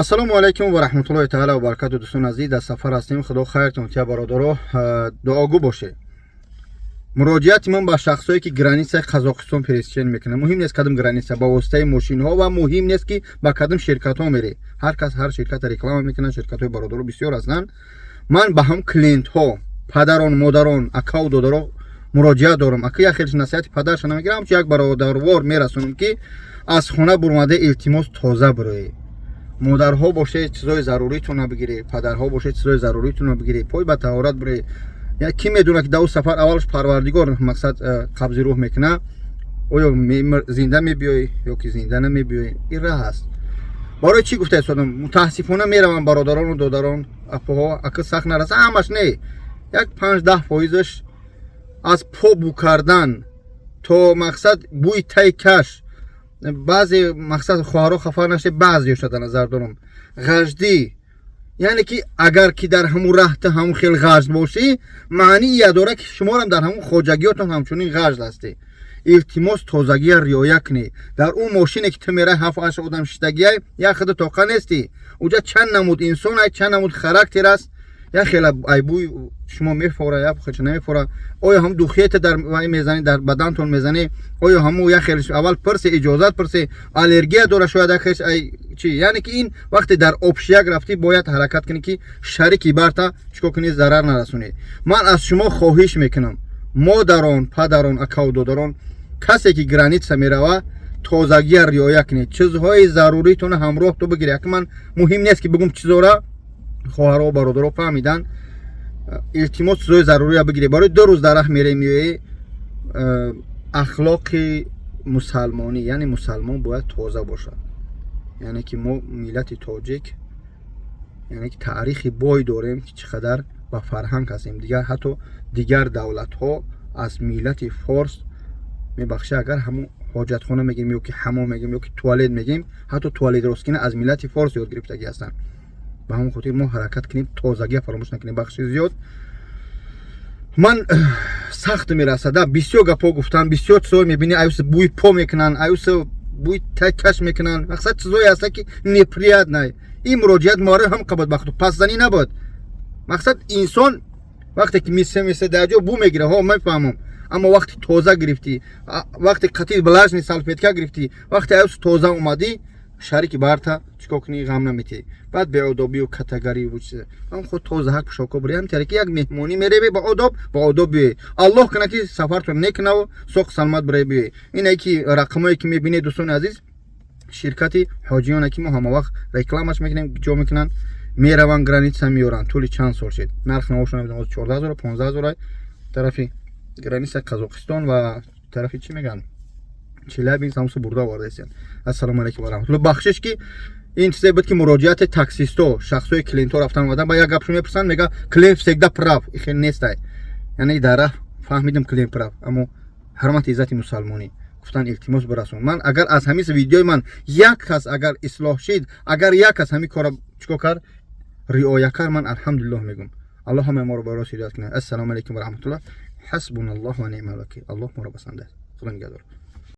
ассалому алайкум ва раҳматуллоҳи таъала ва баракату. дӯстон азиз, дар сафар ҳастем. худо хайртон тия бародаро дуогӯ бошед. муроҷиати ман ба шахсое ки границаи Қазоқистон пересечен мекунанд. муҳим нест кадом граница, ба воситаи мошинҳо ва муҳим нест ки ба кадом ширкатҳо мере. ҳар кас ҳар ширката реклама мекунад. ширкатҳои бародаро бисёр ҳастанд. ман ба ҳам клиентҳо, падарон, модарон, акау додаро муроҷиат дорам. ака як хелиш насиҳати падарша намегирам, ҳамчун як бародарвор мерасонам ки аз хона бурмада илтимос тоза бироед. модарҳо бошед, чизои заруритонро бигиред, падарҳо бошед, чизои заруритонро бигиред, пой ба таҳорат бироед. ки медона ки дар сафар аввалш парвардигор мақсад қабзи рӯҳ мекуна, оё зинда мебиёй ё ки зинда намебиёй. ин раҳ аст. барои чӣ гуфта истодам? мутаассифона мераванд бародарону додарон, апоҳо, ака сахт нараса, ҳамаш не. як 5-10% аз по бу кардан то мақсад бӯи тай каш. баъзе мақсад хоҳаро хафа нашед, баъзеёшро дар назар дорам. ғаждӣ, яъне ки агар ки дар ҳамун раҳта ҳамун хел ғажд бошӣ, маъние дора ки шуморам дар ҳамун хоҷагиётон ҳамчунин ғажд ҳастӣ. илтимос тозагия риоя кунед. дар он мошине ки ту мераи 7-8 одам шиштагиай, як худа тоқа нестӣ. уҷа чанд намуд инсон аст, чанд намуд характер аст. як хела айбӯи шумо мефора, як хелч намефора. оё ҳам духета дар мезанӣ, дар бадантон мезанӣ, оё ҳаму як хелш аввал пурсе, иҷозат пурсе, аллергия дора шояд як хелш ай чи. яъне ки ин вақте дар общияк рафтӣ бояд ҳаракат кунӣ ки шарики барта чикор кунӣ, зарар нарасонӣ. ман аз шумо хоҳиш мекунам, модарон, падарон, акау додарон, касе ки граница мерава, тозагия риоя кунед. чизҳои заруритонро ҳамроҳ ту бигиред. як ман муҳим нест ки бигум чизора хоҳаро бародаро фаҳмидан. илтимос чизои зарурия бигиред. барои 2 рӯз дар раҳ меремиёӣ. ахлоқи мусалмонӣ, яъне мусалмон бояд тоза бошад. яъне ки мо миллати тоҷик, яъне ки таърихи бой дорем ки чӣ қадар ба фарҳанг ҳастем. дигар ҳатто дигар давлатҳо аз миллати форс мебахшед, агар ҳамун ҳоҷатхона мегим ё ки ҳамом мегим ё ки туалет мегим, ҳатто туалет росткина аз миллати форс ёд гирифтагӣ ҳастанд. ба ҳамон хотир мо ҳаракат кунем, тозагия фаромӯш накунем. бахши зиёд ман сахт мерасада, бисёр гапҳо гуфтам, бисёр чизҳо мебинӣ, аюса бӯи по мекунанд, аюса бӯи каш мекунанд. мақсад чизое ҳаста ки неприятнай. ин муроҷиат муарриф ҳам қабад бахту пасзанӣ набод. мақсад инсон вақте ки миса даҷо бӯ мегира, ҳо мефаҳмам, аммо вақти тоза гирифтӣ, вақти қатъи влажни салфетка гирифтӣ, вақти аюс тоза омадӣ, шарики барта чикор кунӣ, ғам наметӣ. баъд беодобию катагарӣ буд ам худ тоза ҳак пӯшоко бурӣ. ҳамин тариқи як меҳмонӣ меревӣ, ба одоб биёӣ. аллоҳ куна ки сафартон некунаву соқ салмат бироӣ биёӣ. ине ки рақамое ки мебинед дӯстони азиз, ширкати ҳоҷиёне ки мо ҳамавақт рекламаш мекунем, ҷо мекунанд, мераванд граница меёранд. тӯли чанд сол шед. нарх навошона бидам 14000, 15000 тарафи граница Қазоқистон ва тарафи чӣ меган? Челябинск ҳамсо бурда овардаистанд. ассалому алайкум ва раҳматуллоҳ. бахшиш ки ин чизе буд ки муроҷиати таксисто, шахсои клиентҳо рафтан омадан, ба як гапшо мепурсанд, мега клиент всегда прав. ин хел нестай. яъне дар раҳ фаҳмидам клиент прав, аммо ҳурмати иззати мусалмонӣ гуфтан илтимос бирасон. ман агар аз ҳамин видеои ман як кас агар ислоҳ шид, агар як кас ҳамин кора чикор кард, риоя кард, ман алҳамдулиллоҳ мегӯм. аллоҳ ҳамаи моро ба рост ҳидоят кунад. ассалому алайкум ва раҳматуллоҳ. ҳасбуналлоҳ ва ниъмал вакил. аллоҳ моро басандаст. худо нигаҳдор.